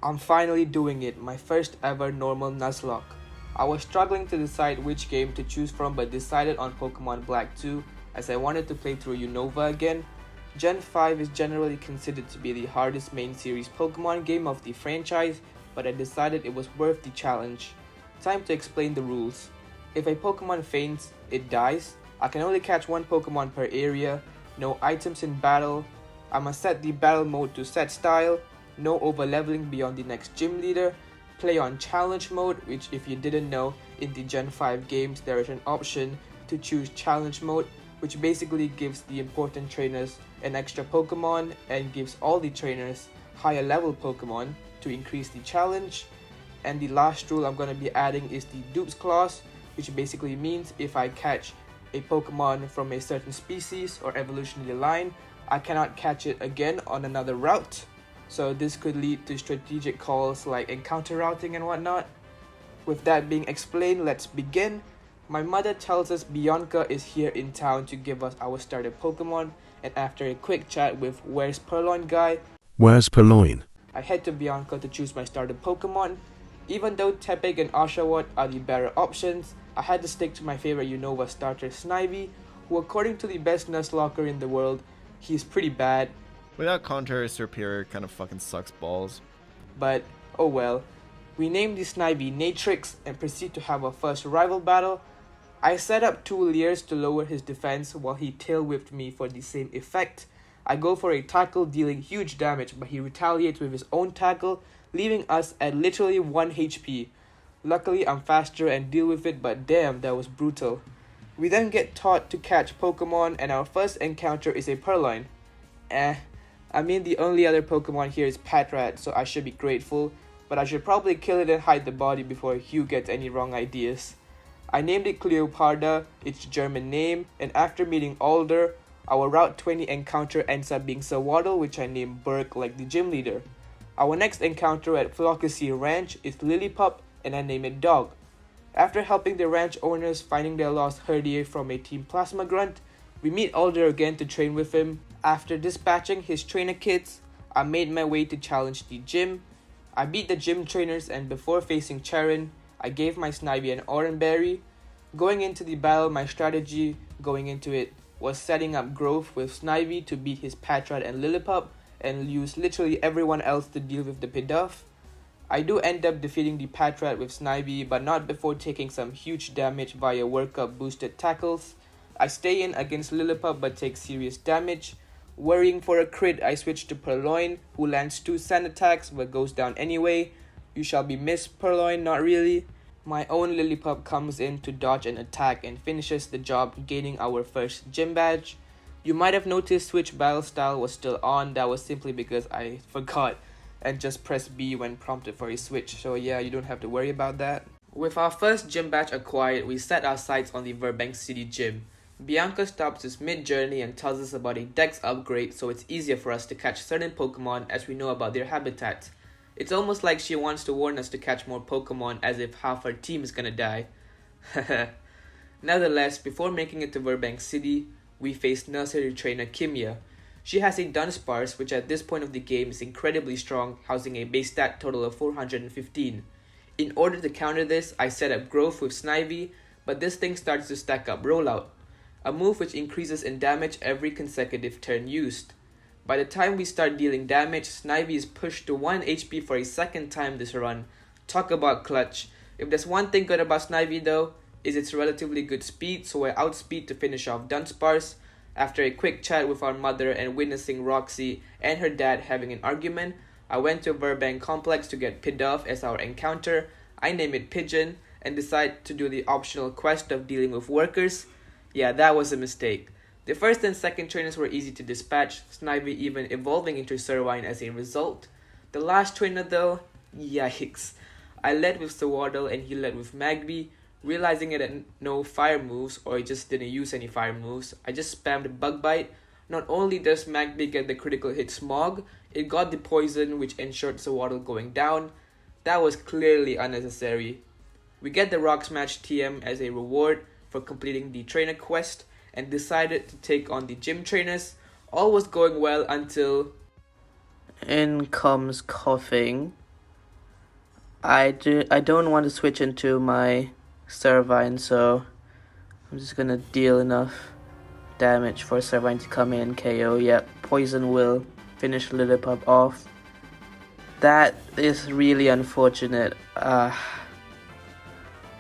I'm finally doing it, my first ever normal Nuzlocke. I was struggling to decide which game to choose from but decided on Pokemon Black 2 as I wanted to play through Unova again. Gen 5 is generally considered to be the hardest main series Pokemon game of the franchise, but I decided it was worth the challenge. Time to explain the rules. If a Pokemon faints, it dies. I can only catch one Pokemon per area, no items in battle. I must set the battle mode to set style, no overleveling beyond the next gym leader, play on challenge mode, which if you didn't know, in the Gen 5 games there is an option to choose challenge mode, which basically gives the important trainers an extra Pokemon and gives all the trainers higher level Pokemon to increase the challenge. And the last rule I'm going to be adding is the dupes clause, which basically means if I catch a Pokemon from a certain species or evolutionary line, I cannot catch it again on another route. So this could lead to strategic calls like encounter routing and whatnot. With that being explained, let's begin. My mother tells us Bianca is here in town to give us our starter Pokemon, and after a quick chat with Where's Purloin guy, Where's Purloin? I head to Bianca to choose my starter Pokemon. Even though Tepig and Oshawott are the better options, I had to stick to my favorite Unova starter Snivy, who according to the best Nuzlocker in the world, he's pretty bad. Without counter, Superior kind of fucking sucks balls. But oh well. We name the Snivy Natrix and proceed to have our first rival battle. I set up 2 Leers to lower his defense while he tail whipped me for the same effect. I go for a tackle dealing huge damage, but he retaliates with his own tackle, leaving us at literally 1 HP. Luckily I'm faster and deal with it, but damn, that was brutal. We then get taught to catch Pokemon and our first encounter is a Purloin. I mean the only other Pokemon here is Patrat, so I should be grateful, but I should probably kill it and hide the body before Hugh gets any wrong ideas. I named it Cleoparda, its German name, and after meeting Alder, our Route 20 encounter ends up being Sawaddle, which I named Burke like the gym leader. Our next encounter at Flockacy Ranch is Lillipup, and I name it Dog. After helping the ranch owners finding their lost Herdier from a Team Plasma Grunt, we meet Alder again to train with him. After dispatching his trainer kits, I made my way to challenge the gym. I beat the gym trainers and before facing Charon, I gave my Snivy an Oranberry. Going into the battle, my strategy going into it was setting up Growth with Snivy to beat his Patrat and Lillipup and use literally everyone else to deal with the Pidove. I do end up defeating the Patrat with Snivy, but not before taking some huge damage via workup boosted tackles. I stay in against Lillipup but take serious damage. Worrying for a crit, I switch to Purloin, who lands 2 sand attacks but goes down anyway. You shall be missed, Purloin, not really. My own Lillipup comes in to dodge an attack and finishes the job, gaining our first gym badge. You might have noticed Switch Battle Style was still on. That was simply because I forgot and just pressed B when prompted for a switch, so yeah, you don't have to worry about that. With our first gym badge acquired, we set our sights on the Burbank City gym. Bianca stops us mid-journey and tells us about a dex upgrade so it's easier for us to catch certain Pokemon as we know about their habitats. It's almost like she wants to warn us to catch more Pokemon as if half her team is gonna die. Nevertheless, before making it to Burbank City, we face nursery trainer Kimia. She has a Dunsparce which at this point of the game is incredibly strong, housing a base stat total of 415. In order to counter this, I set up Growth with Snivy, but this thing starts to stack up Rollout, a move which increases in damage every consecutive turn used. By the time we start dealing damage, Snivy is pushed to 1 HP for a second time this run. Talk about clutch. If there's one thing good about Snivy though, is its relatively good speed, so I outspeed to finish off Dunsparce. After a quick chat with our mother and witnessing Roxy and her dad having an argument, I went to Burbank Complex to get Pidove as our encounter. I name it Pigeon and decide to do the optional quest of dealing with workers. Yeah, that was a mistake. The first and second trainers were easy to dispatch, Snivy even evolving into Servine as a result. The last trainer though, yikes. I led with Sawaddle and he led with Magby. Realizing it had no fire moves or it just didn't use any fire moves, I just spammed Bug Bite. Not only does Magby get the critical hit Smog, it got the poison which ensured Sawaddle going down. That was clearly unnecessary. We get the Rock Smash TM as a reward for completing the trainer quest and decided to take on the gym trainers. All was going well until... In comes coughing. I don't want to switch into my Servine, so I'm just gonna deal enough damage for Servine to come in and KO. Yep, Poison will finish Lillipup off. That is really unfortunate. Well,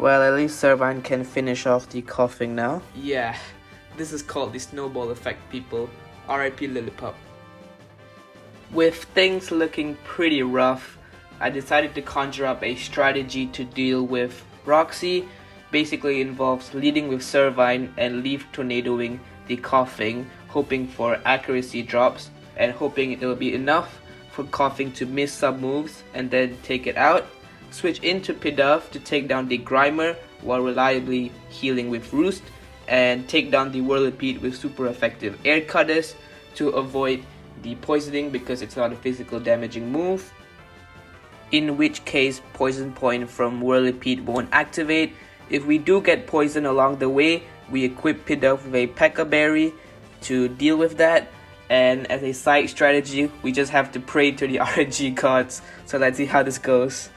at least Servine can finish off the coughing now. Yeah, this is called the snowball effect, people. RIP Lillipup. With things looking pretty rough, I decided to conjure up a strategy to deal with Roxy. Basically involves leading with Servine and leaf tornadoing the coughing, hoping for accuracy drops and hoping it will be enough for coughing to miss some moves and then take it out. Switch into Pidove to take down the Grimer while reliably healing with Roost, and take down the Whirlipede with super effective Air Cutters to avoid the poisoning because it's not a physical damaging move. In which case Poison Point from Whirlipede won't activate. If we do get poison along the way, we equip Pidove with a P.E.K.K.A Berry to deal with that. And as a side strategy, we just have to pray to the RNG gods. So let's see how this goes.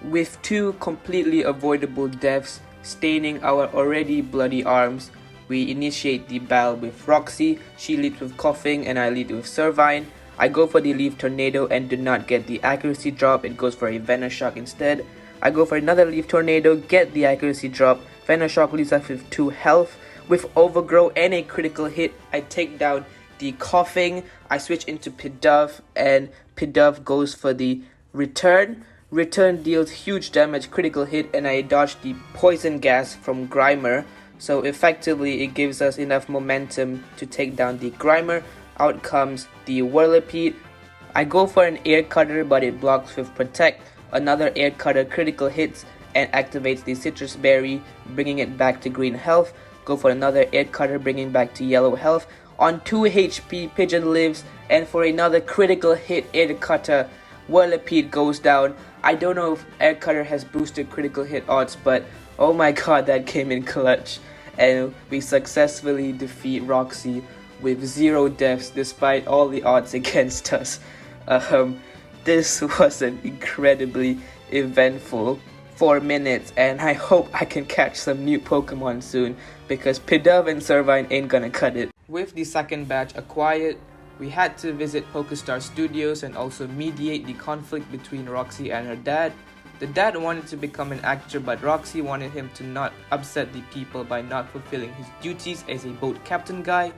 With two completely avoidable deaths staining our already bloody arms, we initiate the battle with Roxy. She leads with coughing and I lead with Servine. I go for the Leaf Tornado and do not get the accuracy drop, it goes for a Venoshock instead. I go for another Leaf Tornado, get the accuracy drop. Venoshock leaves us with 2 health. With Overgrow and a critical hit, I take down the coughing. I switch into Pidove and Pidove goes for the Return. Return deals huge damage, critical hit, and I dodge the poison gas from Grimer. So effectively it gives us enough momentum to take down the Grimer. Out comes the Whirlipede. I go for an Air Cutter but it blocks with Protect. Another Air Cutter critical hits and activates the Citrus Berry, bringing it back to green health. Go for another Air Cutter, bringing back to yellow health. On 2 HP, Pigeon lives, and for another critical hit Air Cutter, Whirlipede goes down. I don't know if Air Cutter has boosted critical hit odds, but oh my god, that came in clutch. And we successfully defeat Roxy with 0 deaths despite all the odds against us. This was an incredibly eventful 4 minutes, and I hope I can catch some new Pokemon soon because Pidove and Servine ain't gonna cut it. With the second batch acquired, we had to visit Pokestar Studios and also mediate the conflict between Roxy and her dad. The dad wanted to become an actor, but Roxy wanted him to not upset the people by not fulfilling his duties as a boat captain guy.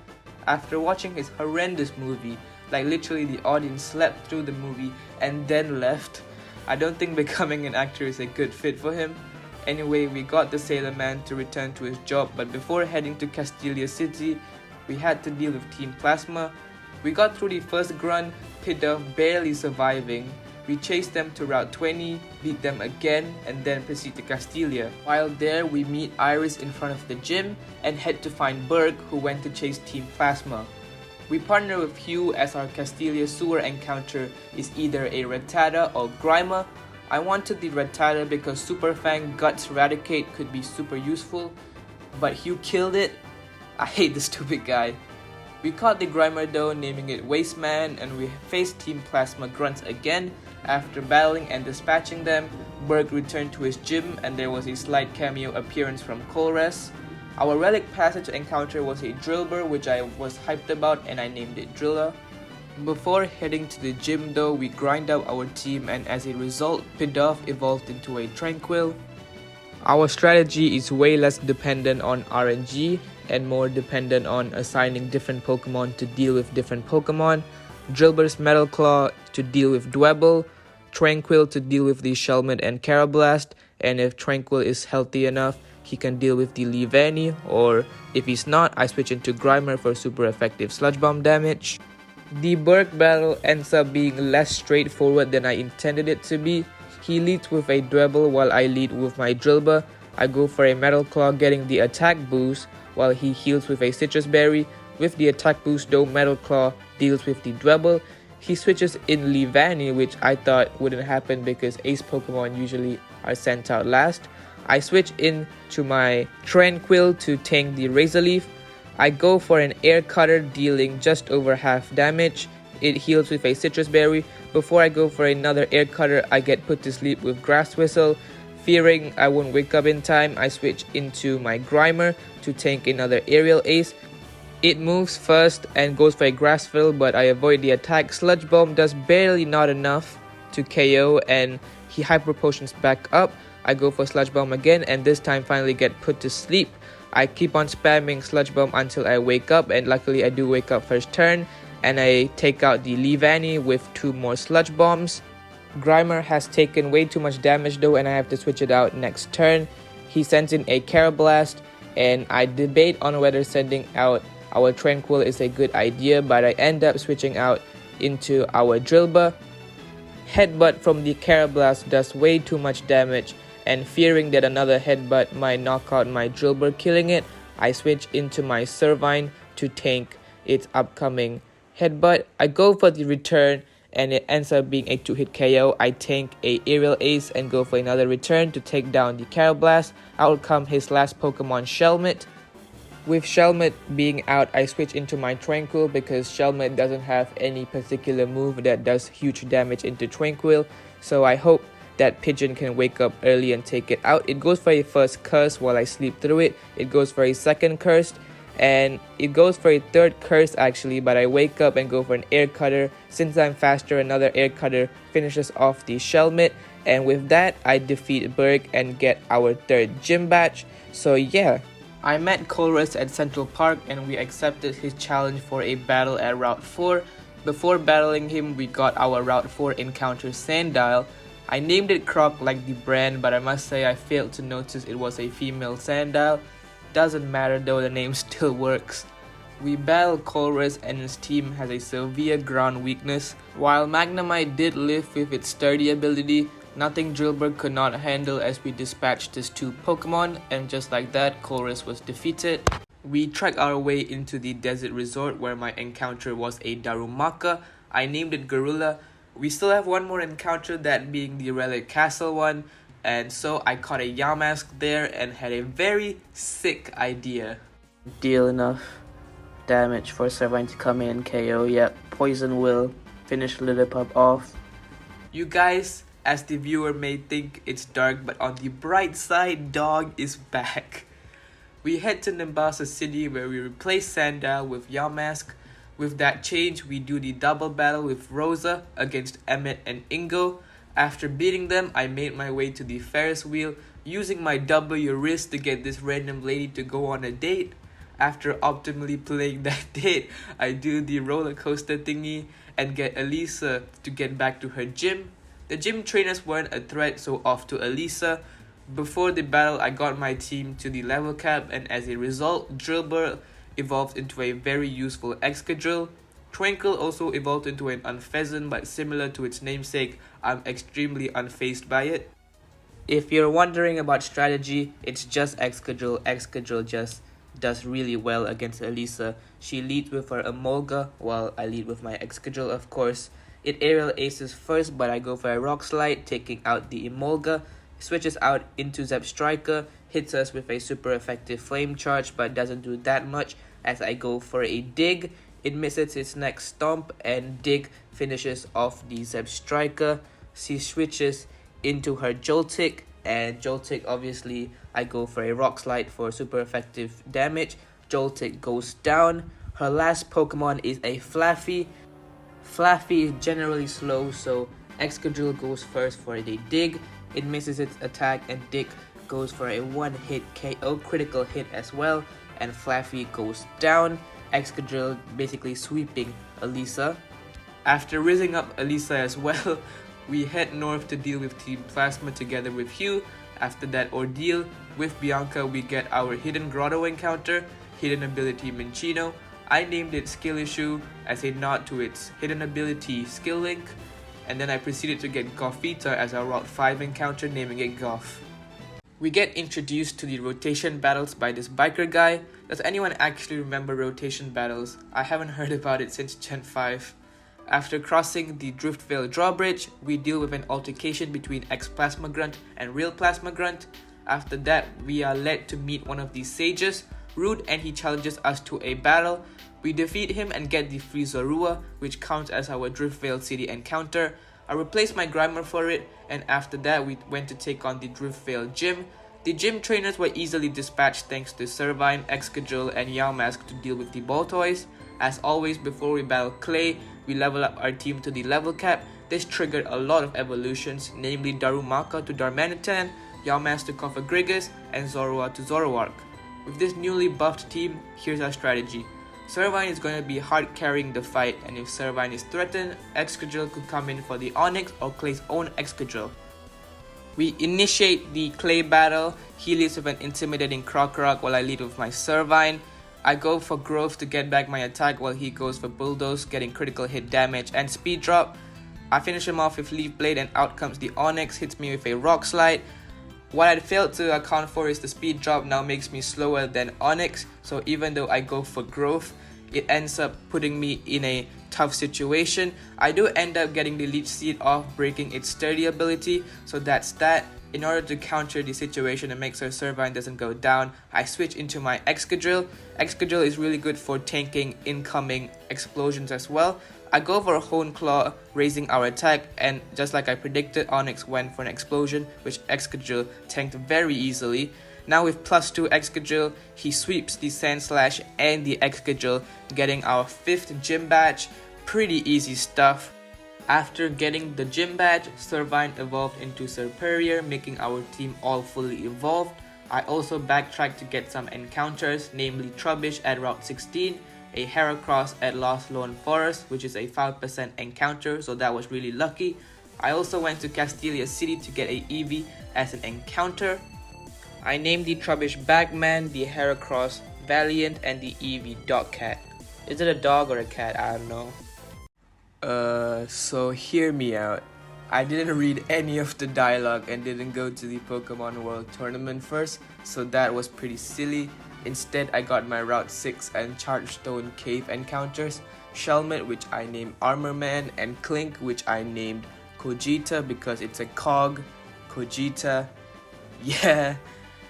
After watching his horrendous movie, like literally the audience slept through the movie and then left, I don't think becoming an actor is a good fit for him. Anyway, we got the Sailor Man to return to his job, but before heading to Castelia City, we had to deal with Team Plasma. We got through the first grunt, Pidove barely surviving. We chased them to Route 20, beat them again, and then proceed to Castelia. While there, we meet Iris in front of the gym and head to find Berg, who went to chase Team Plasma. We partner with Hugh as our Castelia sewer encounter is either a Rattata or Grimer. I wanted the Rattata because Super Fang Guts Eradicate could be super useful, but Hugh killed it. I hate this stupid guy. We caught the Grimer though, naming it Wasteman, and we faced Team Plasma Grunts again. After battling and dispatching them, Berg returned to his gym and there was a slight cameo appearance from Colress. Our Relic Passage encounter was a Drillbur, which I was hyped about and I named it Drilla. Before heading to the gym though, we grind out our team and as a result, Pidove evolved into a Tranquil. Our strategy is way less dependent on RNG and more dependent on assigning different Pokemon to deal with different Pokemon. Drillbur's Metal Claw to deal with Dwebble, Tranquil to deal with the Shelmet and Carablast, and if Tranquil is healthy enough, he can deal with the Leavanny, or if he's not, I switch into Grimer for super effective Sludge Bomb damage. The Berg battle ends up being less straightforward than I intended it to be. He leads with a Dwebble while I lead with my Drillbur. I go for a Metal Claw getting the attack boost while he heals with a Citrus Berry. With the attack boost though, Metal Claw deals with the Dwebble. He switches in Leavanny, which I thought wouldn't happen because ace Pokemon usually are sent out last. I switch in to my Tranquil to tank the Razor Leaf. I go for an Air Cutter dealing just over half damage. It heals with a Citrus Berry, Before I go for another air cutter, I get put to sleep with Grass Whistle. Fearing I won't wake up in time, I switch into my Grimer to tank another aerial ace. It moves first and goes for a Grass Fill, but I avoid the attack. Sludge Bomb does barely not enough to KO and he Hyper Potions back up. I go for Sludge Bomb again and this time finally get put to sleep. I keep on spamming Sludge Bomb until I wake up, and luckily I do wake up first turn and I take out the Leavanny with 2 more Sludge Bombs. Grimer has taken way too much damage though, and I have to switch it out next turn. He sends in a Carablast and I debate on whether sending out our Tranquil is a good idea, but I end up switching out into our Drillbur. Headbutt from the Carablast does way too much damage, and fearing that another Headbutt might knock out my Drillbur killing it, I switch into my Servine to tank its upcoming Headbutt. I go for the return and it ends up being a 2-hit KO. I tank a Aerial Ace and go for another return to take down the Carablast. Out come his last Pokemon, Shelmet. With Shelmet being out, I switch into my Tranquil because Shelmet doesn't have any particular move that does huge damage into Tranquil. So I hope that Pigeon can wake up early and take it out. It goes for a first curse while I sleep through it. It goes for a second curse. And it goes for a third curse actually, but I wake up and go for an air cutter. Since I'm faster, another air cutter finishes off the Shelmet, and with that I defeat Berg and get our third gym badge. So yeah, I met Colress at Central Park and we accepted his challenge for a battle at Route 4. Before battling him, we got our Route 4 encounter Sandile. I named it Croc like the brand, but I must say I failed to notice it was a female Sandile. Doesn't matter though, the name still works. We battle Colress and his team has a severe ground weakness. While Magnemite did live with its sturdy ability, nothing Drillbur could not handle as we dispatched his 2 Pokemon, and just like that, Colress was defeated. We trek our way into the desert resort where my encounter was a Darumaka. I named it Gorilla. We still have one more encounter, that being the Relic Castle one. And so I caught a Yamask there and had a very sick idea. Deal enough damage for Servine to come in, KO. Yep, Poison will finish Lillipup off. You guys, as the viewer, may think it's dark, but on the bright side, Dog is back. We head to Nimbasa City where we replace Sandile with Yamask. With that change, we do the double battle with Rosa against Emmet and Ingo. After beating them, I made my way to the Ferris wheel, using my W wrist to get this random lady to go on a date. After optimally playing that date, I do the roller coaster thingy and get Elisa to get back to her gym. The gym trainers weren't a threat, so off to Elisa. Before the battle, I got my team to the level cap, and as a result, Drillbur evolved into a very useful Excadrill. Tranquil also evolved into an Unfezant, but similar to its namesake, I'm extremely unfazed by it. If you're wondering about strategy, it's just Excadrill. Excadrill just does really well against Elisa. She leads with her Emolga, while I lead with my Excadrill, of course. It aerial aces first, but I go for a Rock Slide, taking out the Emolga. Switches out into Zebstrika, hits us with a super effective Flame Charge, but doesn't do that much as I go for a Dig. It misses its next Stomp, and Dig finishes off the Zebstrika. She switches into her Joltik, and Joltik, obviously, I go for a Rock Slide for super effective damage. Joltik goes down. Her last Pokemon is a Flaffy. Flaffy is generally slow, so Excadrill goes first for the Dig. It misses its attack, and Dig goes for a 1-hit KO, critical hit as well, and Flaffy goes down. Excadrill basically sweeping Elisa. After raising up Elisa as well, we head north to deal with Team Plasma together with Hugh. After that ordeal, with Bianca we get our Hidden Grotto encounter, Hidden Ability Minccino. I named it Skill Issue as a nod to its Hidden Ability Skill Link, and then I proceeded to get Gothita as our Route 5 encounter, naming it Goth. We get introduced to the rotation battles by this biker guy. Does anyone actually remember rotation battles? I haven't heard about it since Gen 5. After crossing the Driftvale drawbridge, we deal with an altercation between Ex-Plasma Grunt and Real Plasma Grunt. After that, we are led to meet one of these sages, Rude, and he challenges us to a battle. We defeat him and get the free Zorua, which counts as our Driftvale City encounter. I replaced my Grimer for it, and after that we went to take on the Driftvale Gym. The gym trainers were easily dispatched thanks to Servine, Excadrill, and Yamask to deal with the Baltoys. As always, before we battle Clay, we level up our team to the level cap. This triggered a lot of evolutions, namely Darumaka to Darmanitan, Yamask to Cofagrigus, and Zorua to Zoroark. With this newly buffed team, here's our strategy. Servine is going to be hard carrying the fight, and if Servine is threatened, Excadrill could come in for the Onix or Clay's own Excadrill. We initiate the Clay battle. He leads with an intimidating Krokorok while I lead with my Servine. I go for Growth to get back my attack while he goes for Bulldoze, getting critical hit damage and speed drop. I finish him off with Leaf Blade and out comes the Onix, hits me with a Rock Slide. What I failed to account for is the speed drop now makes me slower than Onix, so even though I go for Growth, it ends up putting me in a tough situation. I do end up getting the Leech Seed off, breaking its sturdy ability, so that's that. In order to counter the situation and make sure Servine doesn't go down, I switch into my Excadrill. Excadrill is really good for tanking incoming explosions as well. I go for a Hone Claw, raising our attack, and just like I predicted, Onix went for an explosion, which Excadrill tanked very easily. Now with +2 Excadrill, he sweeps the Sandslash and the Excadrill, getting our 5th gym badge. Pretty easy stuff. After getting the gym badge, Servine evolved into Serperior, making our team all fully evolved. I also backtracked to get some encounters, namely Trubbish at Route 16, a Heracross at Lost Lone Forest, which is a 5% encounter, so that was really lucky. I also went to Castelia City to get a Eevee as an encounter. I named the Trubbish Bagman, the Heracross Valiant, and the Eevee Dogcat. Is it a dog or a cat? I don't know. So hear me out. I didn't read any of the dialogue and didn't go to the Pokemon World Tournament first, so that was pretty silly. Instead, I got my Route 6 and Chargestone Cave encounters, Shelmet, which I named Armorman, and Clink, which I named Kogita because it's a cog. Kogita. Yeah.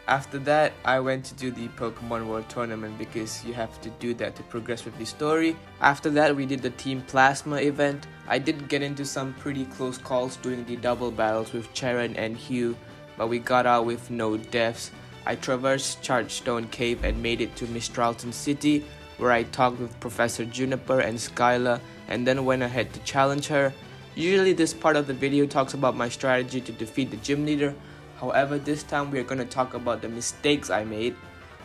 After that, I went to do the Pokemon World Tournament because you have to do that to progress with the story. After that, we did the Team Plasma event. I did get into some pretty close calls during the double battles with Charon and Hugh, but we got out with no deaths. I traversed Chargestone Cave and made it to Mistralton City, where I talked with Professor Juniper and Skyla, and then went ahead to challenge her. Usually this part of the video talks about my strategy to defeat the gym leader. However, this time we are going to talk about the mistakes I made.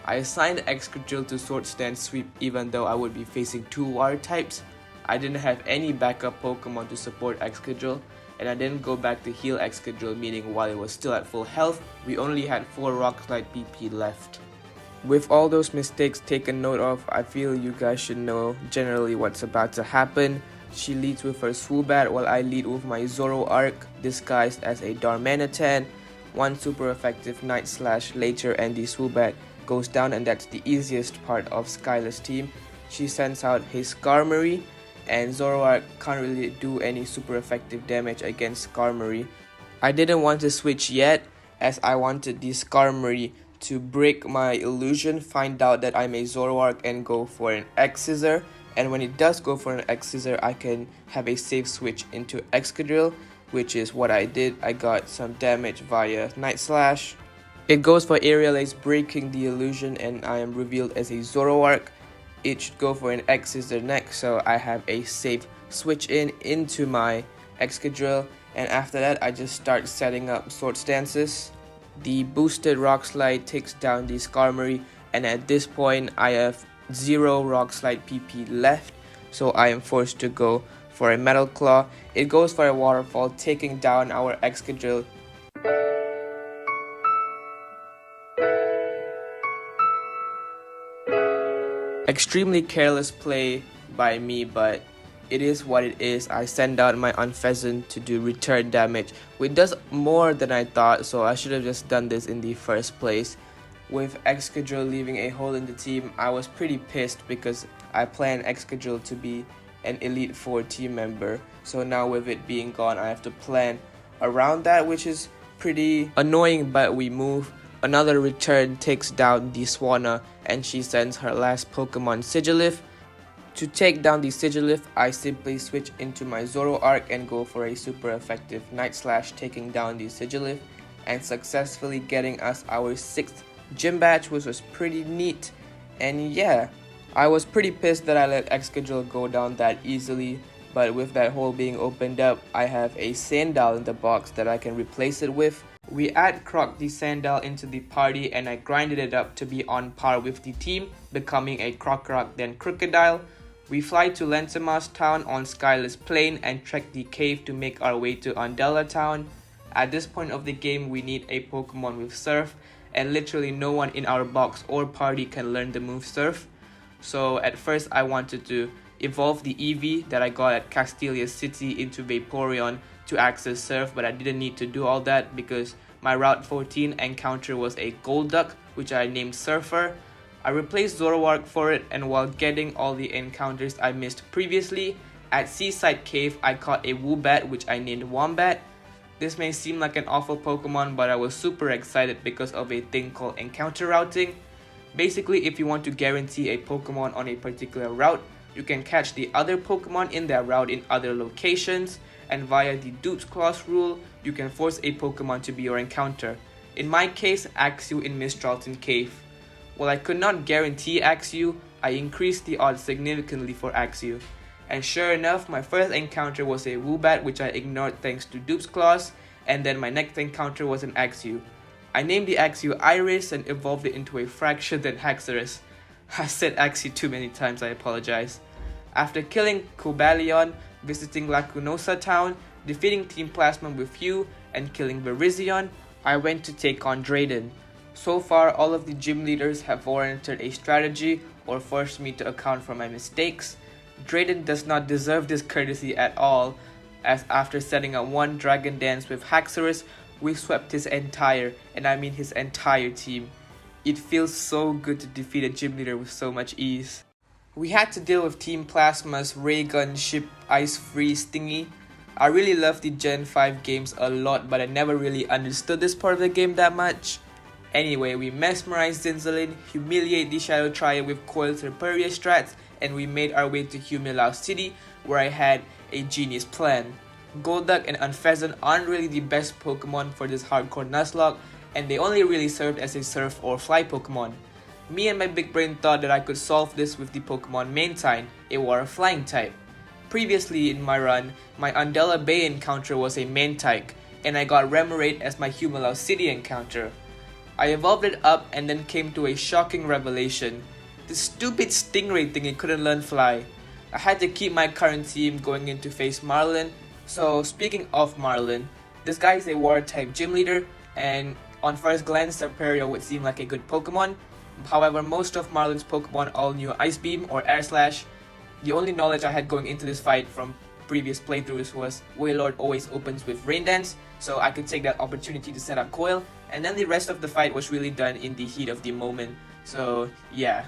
I assigned Excadrill to Sword Stance Sweep even though I would be facing 2 water types. I didn't have any backup Pokemon to support Excadrill, and I didn't go back to heal Excadrill, meaning while it was still at full health, we only had 4 Rock Slide PP left. With all those mistakes taken note of, I feel you guys should know generally what's about to happen. She leads with her Swoobat while I lead with my Zoroark disguised as a Darmanitan. One super effective Night Slash later and the Swoobat goes down, and that's the easiest part of Skyla's team. She sends out his Skarmory, and Zoroark can't really do any super effective damage against Skarmory. I didn't want to switch yet as I wanted the Skarmory to break my illusion, find out that I'm a Zoroark and go for an X-Scissor, and when it does go for an X-Scissor, I can have a safe switch into Excadrill, which is what I did. I got some damage via Night Slash. It goes for Aerial Ace, breaking the illusion, and I am revealed as a Zoroark. It should go for an X-Scissor next, so I have a safe switch into my Excadrill, and after that I just start setting up Sword Stances. The boosted Rock Slide takes down the Skarmory, and at this point I have 0 Rock Slide PP left, so I am forced to go for a Metal Claw. It goes for a Waterfall, taking down our Excadrill. Extremely careless play by me, but it is what it is. I send out my Unpheasant to do return damage, which does more than I thought, so I should have just done this in the first place. With Excadrill leaving a hole in the team, I was pretty pissed because I planned Excadrill to be an Elite 4 team member. So now with it being gone, I have to plan around that, which is pretty annoying, but we move. Another return takes down the Swanna, and she sends her last Pokemon Sigilif. To take down the Sigilith, I simply switch into my Zoroark and go for a super effective Night Slash, taking down the Sigilith and successfully getting us our 6th gym badge, which was pretty neat. And yeah, I was pretty pissed that I let Excadrill go down that easily, but with that hole being opened up, I have a Sandal in the box that I can replace it with. We add Croc the Sandal into the party and I grinded it up to be on par with the team, becoming a Crocorock then Crocodile. We fly to Lentimas Town on Skyless Plain and trek the cave to make our way to Undella Town. At this point of the game, we need a Pokemon with Surf, and literally no one in our box or party can learn the move Surf. So at first I wanted to evolve the Eevee that I got at Castelia City into Vaporeon to access Surf, but I didn't need to do all that because my Route 14 encounter was a Golduck, which I named Surfer. I replaced Zoroark for it, and while getting all the encounters I missed previously, at Seaside Cave I caught a Woobat which I named Wombat. This may seem like an awful Pokemon, but I was super excited because of a thing called encounter routing. Basically, if you want to guarantee a Pokemon on a particular route, you can catch the other Pokemon in that route in other locations, and via the Dupe's Claws rule, you can force a Pokemon to be your encounter. In my case, Axew in Mistralton Cave. While I could not guarantee Axew, I increased the odds significantly for Axew. And sure enough, my first encounter was a Woobat which I ignored thanks to Dupe's Claws, and then my next encounter was an Axew. I named the Axew Iris and evolved it into a Fraction then Haxorus. I said Axew too many times, I apologize. After killing Cobalion, visiting Lacunosa Town, defeating Team Plasma with Hugh, and killing Virizion, I went to take on Drayden. So far, all of the gym leaders have warranted a strategy or forced me to account for my mistakes. Drayden does not deserve this courtesy at all, as after setting up one Dragon Dance with Haxorus, we swept his entire, and I mean his entire team. It feels so good to defeat a gym leader with so much ease. We had to deal with Team Plasma's Ray Gun Ship Ice Freeze thingy. I really love the Gen 5 games a lot, but I never really understood this part of the game that much. Anyway, we mesmerized Zinzalin, humiliate the Shadow Triad with Coil Serperia strats, and we made our way to Humilau City, where I had a genius plan. Golduck and Unfezant aren't really the best Pokemon for this hardcore Nuzlocke, and they only really served as a Surf or Fly Pokemon. Me and my big brain thought that I could solve this with the Pokemon Maintine, a Water Flying type. Previously in my run, my Undella Bay encounter was a Mantike, and I got Remoraid as my Humilau City encounter. I evolved it up and then came to a shocking revelation. The stupid Stingray thingy couldn't learn Fly. I had to keep my current team going in to face Marlin. So speaking of Marlin, this guy is a Water type gym leader, and on first glance Serperia would seem like a good Pokemon. However, most of Marlin's Pokemon all knew Ice Beam or Air Slash. The only knowledge I had going into this fight from previous playthroughs was Wailord always opens with Rain Dance, so I could take that opportunity to set up Coil, and then the rest of the fight was really done in the heat of the moment. So yeah.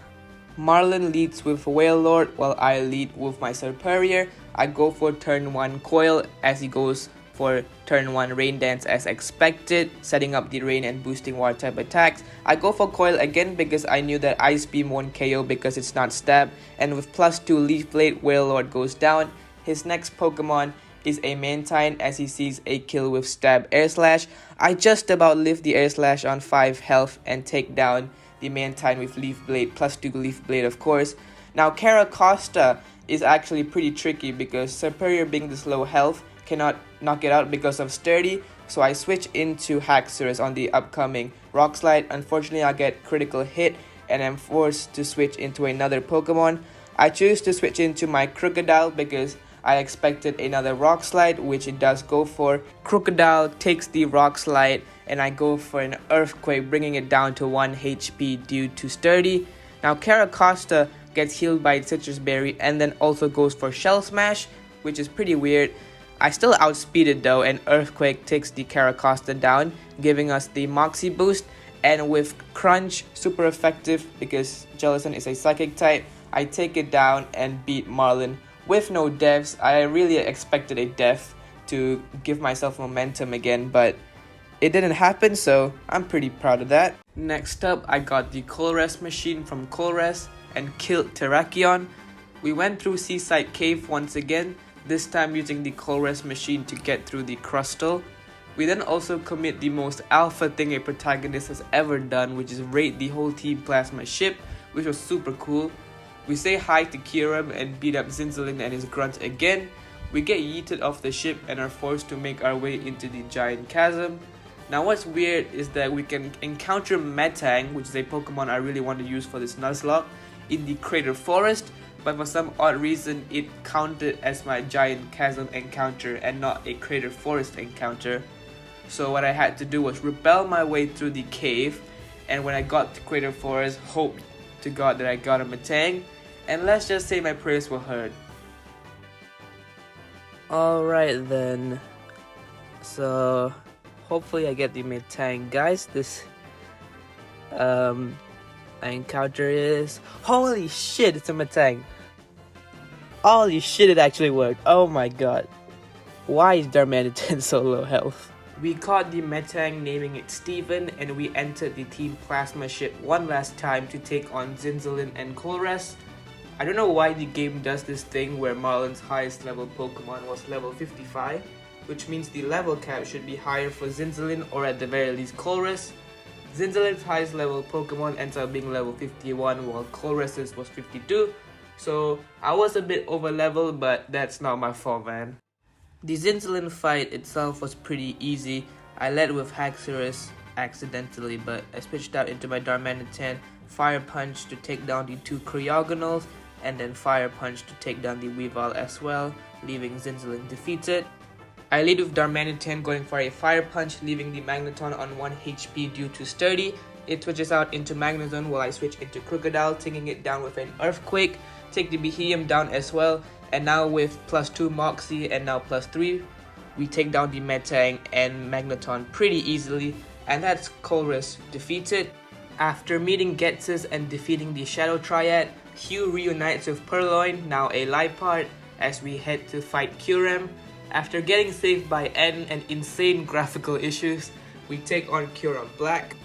Marlin leads with Wailord while I lead with my Serperior. I go for turn 1 Coil as he goes for turn 1 Rain Dance as expected, setting up the Rain and boosting Water type attacks. I go for Coil again because I knew that Ice Beam won't KO because it's not Stab, and with plus 2 Leaf Blade, Wailord goes down. His next Pokemon is a Mantine as he sees a kill with Stab Air Slash. I just about lift the Air Slash on 5 health and take down the Mantine with Leaf Blade, plus 2 Leaf Blade of course. Now Caracosta is actually pretty tricky because Serperior being this low health cannot knock it out because of Sturdy, so I switch into Haxorus on the upcoming Rock Slide. Unfortunately, I get critical hit and I'm forced to switch into another Pokemon. I choose to switch into my Crocodile because I expected another Rock Slide, which it does go for. Crocodile takes the Rock Slide and I go for an Earthquake, bringing it down to 1 HP due to Sturdy. Now Caracosta gets healed by Citrus Berry and then also goes for Shell Smash, which is pretty weird. I still outspeed it though, and Earthquake takes the Caracosta down, giving us the Moxie boost. And with Crunch, super effective because Jellicent is a Psychic type, I take it down and beat Marlin with no deaths. I really expected a death to give myself momentum again, but it didn't happen, so I'm pretty proud of that. Next up, I got the Colress machine from Colress and killed Terrakion. We went through Seaside Cave once again, this time using the Colress machine to get through the crustal. We then also commit the most alpha thing a protagonist has ever done, which is raid the whole Team Plasma ship, which was super cool. We say hi to Kiram and beat up Zinzalin and his grunts again. We get yeeted off the ship and are forced to make our way into the giant chasm. Now what's weird is that we can encounter Metang, which is a Pokemon I really want to use for this Nuzlocke, in the Crater Forest, but for some odd reason it counted as my giant chasm encounter and not a Crater Forest encounter. So what I had to do was repel my way through the cave, and when I got to Crater Forest, hoped to God that I got a Metang, and let's just say my prayers were heard. Alright then, so hopefully I get the Metang. Guys, this encounter is, holy shit, it's a Metang. Holy shit, it actually worked. Oh my god, why is Darmanitan so low health? We caught the Metang, naming it Steven, and we entered the Team Plasma ship one last time to take on Zinzalin and Colress. I don't know why the game does this thing where Marlon's highest level Pokemon was level 55, which means the level cap should be higher for Zinzalin or at the very least Colress. Zinzalin's highest level Pokemon ends up being level 51 while Colress's was 52, so I was a bit over level, but that's not my fault, man. The Zinzalin fight itself was pretty easy. I led with Haxorus accidentally, but I switched out into my Darmanitan, Fire Punch to take down the two Cryogonals, and then Fire Punch to take down the Weavile as well, leaving Zinzalin defeated. I lead with Darmanitan going for a Fire Punch, leaving the Magneton on 1 HP due to Sturdy. It switches out into Magneton while I switch into Crocodile, taking it down with an Earthquake, take the Behemoth down as well, and now with +2 Moxie and now +3, we take down the Metang and Magneton pretty easily, and that's Colress defeated. After meeting Ghetsis and defeating the Shadow Triad, Hugh reunites with Purloin, now a Liepard, as we head to fight Kyurem. After getting saved by N and insane graphical issues, we take on Kyurem Black.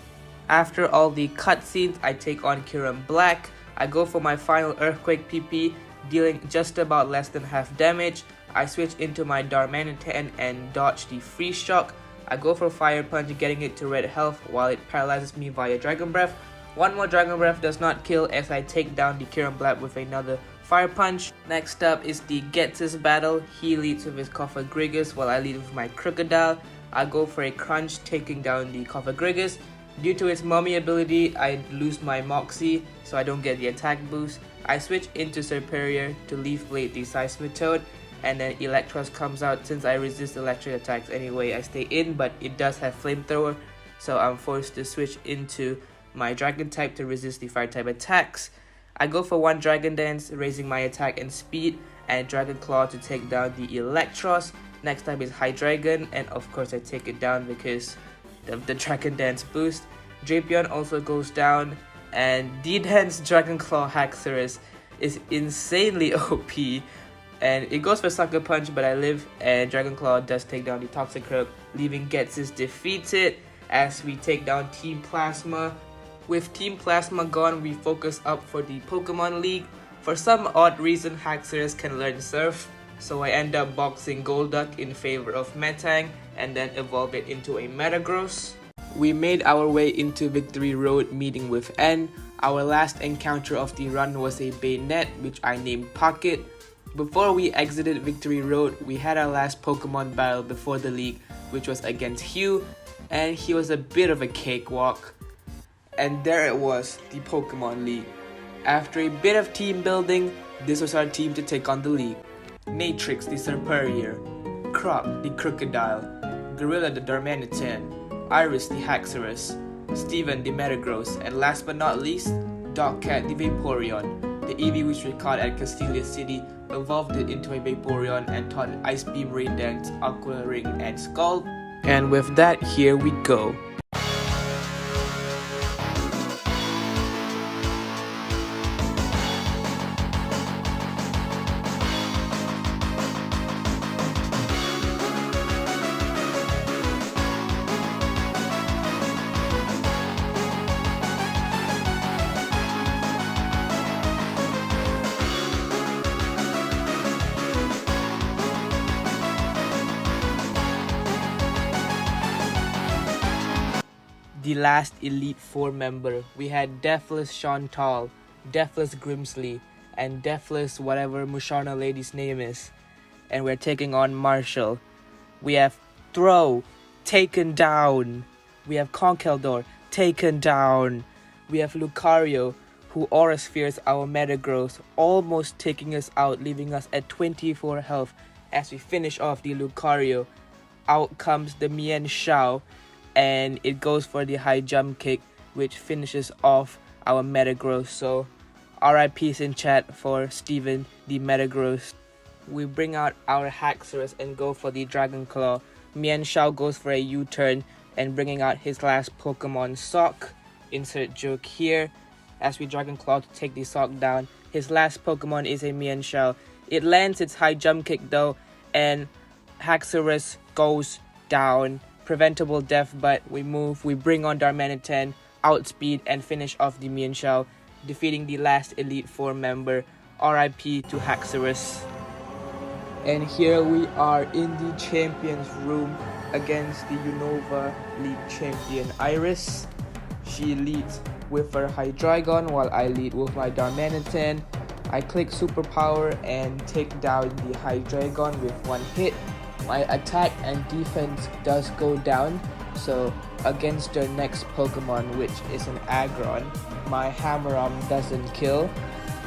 After all the cutscenes, I take on Kyurem Black. I go for my final Earthquake PP, dealing just about less than half damage. I switch into my Darmanitan and dodge the Freeze Shock. I go for Fire Punch, getting it to red health while it paralyzes me via Dragon Breath. One more Dragon Breath does not kill as I take down the Kyurem Black with another Fire Punch. Next up is the Ghetsis battle. He leads with his Cofagrigus while I lead with my Crocodile. I go for a Crunch, taking down the Cofagrigus. Due to its Mummy ability, I lose my Moxie, so I don't get the attack boost. I switch into Serperior to Leaf Blade the Seismitoad, and then Electros comes out. Since I resist electric attacks anyway, I stay in, but it does have Flamethrower, so I'm forced to switch into my Dragon type to resist the Fire type attacks. I go for one Dragon Dance, raising my attack and speed, and Dragon Claw to take down the Electros. Next up is Hydreigon, and of course I take it down because of the Dragon Dance boost. Drapion also goes down, and D-Dance Dragon Claw Haxorus is insanely OP, and it goes for Sucker Punch, but I live, and Dragon Claw does take down the Toxicroak, leaving Ghetsis defeated as we take down Team Plasma. With Team Plasma gone, we focus up for the Pokemon League. For some odd reason, Haxorus can learn Surf, so I end up boxing Golduck in favor of Metang and then evolve it into a Metagross. We made our way into Victory Road, meeting with N. Our last encounter of the run was a Bayonet, which I named Pocket. Before we exited Victory Road, we had our last Pokemon battle before the league, which was against Hugh, and he was a bit of a cakewalk. And there it was, the Pokemon League. After a bit of team building, this was our team to take on the league. Natrix the Serperior, Croc the Crocodile, Gorilla the Darmanitan, Iris the Haxorus, Steven the Metagross, and last but not least, Dogcat the Vaporeon. The Eevee which we caught at Castelia City evolved it into a Vaporeon and taught it Ice Beam, Rain Dance, Aqua Ring, and Scald. And with that, here we go. the last Elite Four member. We had Deathless Chantal, Deathless Grimsley, and Deathless whatever Musharna lady's name is. And we're taking on Marshall. We have Throw, taken down. We have Conkeldor, taken down. We have Lucario, who aura spheres our Metagross, almost taking us out, leaving us at 24 health. As we finish off the Lucario, out comes the Mian Shao, and it goes for the high jump kick, which finishes off our Metagross. So RIPs in chat for Steven the Metagross. We bring out our Haxorus and go for the Dragon Claw. Mian Shao goes for a U-turn and bringing out his last Pokemon, Sock. Insert joke here. As we Dragon Claw to take the Sock down. His last Pokemon is a Mian Shao. It lands its high jump kick though, and Haxorus goes down. Preventable death, but we move. We bring on Darmanitan, outspeed, and finish off the Mian Shao, defeating the last Elite Four member. RIP to Haxorus. And here we are in the Champions Room against the Unova League champion Iris. She leads with her Hydreigon while I lead with my Darmanitan. I click Superpower and take down the Hydreigon with one hit. My attack and defense does go down, so against their next Pokemon, which is an Aggron, my Hammerom doesn't kill,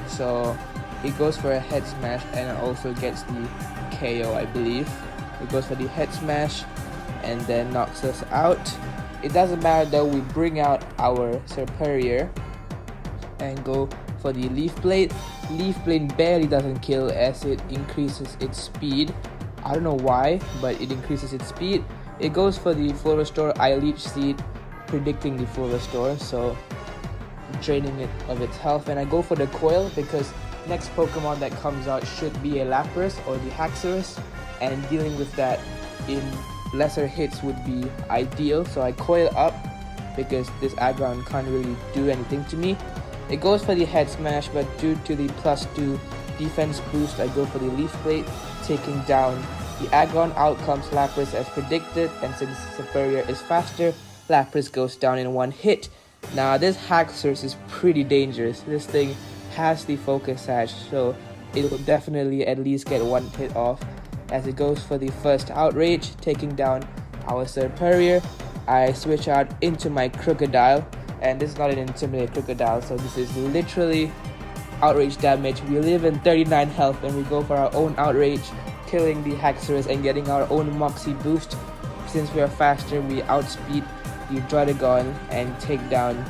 so it goes for a Head Smash and it also gets the KO, I believe. It goes for the Head Smash and then knocks us out. It doesn't matter though, we bring out our Serperior and go for the Leaf Blade. Leaf Blade barely doesn't kill as it increases its speed. I don't know why, but it increases its speed. It goes for the Full Restore. I Leech Seed, predicting the Full Restore, so draining it of its health. And I go for the Coil because next Pokemon that comes out should be a Lapras or the Haxorus, and dealing with that in lesser hits would be ideal. So I Coil up because this Aggron can't really do anything to me. It goes for the Head Smash, but due to the +2 defense boost, I go for the Leaf Blade, taking down the Aggron. Out comes Lapras as predicted, and since Serperior is faster, Lapras goes down in one hit. Now this Haxorus is pretty dangerous. This thing has the Focus Sash, so it will definitely at least get one hit off. As it goes for the first Outrage, taking down our Serperior, I switch out into my Crocodile, and this is not an Intimidate Crocodile, so this is literally Outrage damage. We live in 39 health and we go for our own Outrage, killing the Haxorus and getting our own Moxie boost. Since we are faster, we outspeed the Druddigon and take down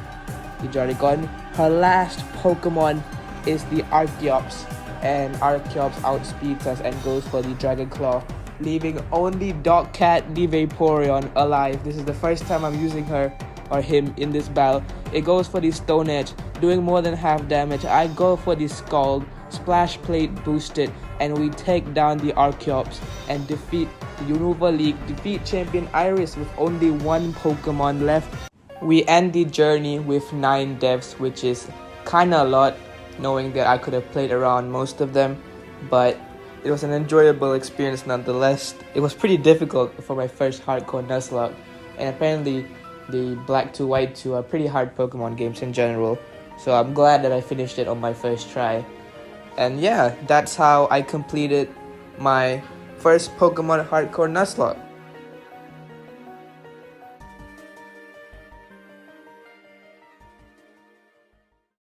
the Druddigon. Her last Pokemon is the Archeops, and Archeops outspeeds us and goes for the Dragon Claw, leaving only Dogcat the Vaporeon alive. This is the first time I'm using her or him in this battle. It goes for the Stone Edge, doing more than half damage. I go for the Scald, Splash Plate boosted, and we take down the Archeops and defeat the Unova League, defeat champion Iris with only one Pokemon left. We end the journey with 9 deaths, which is kinda a lot, knowing that I could have played around most of them, but it was an enjoyable experience nonetheless. It was pretty difficult for my first hardcore Nuzlocke, and apparently the Black 2 White 2 are pretty hard Pokemon games in general, so I'm glad that I finished it on my first try. And yeah, that's how I completed my first Pokemon hardcore Nuzlocke.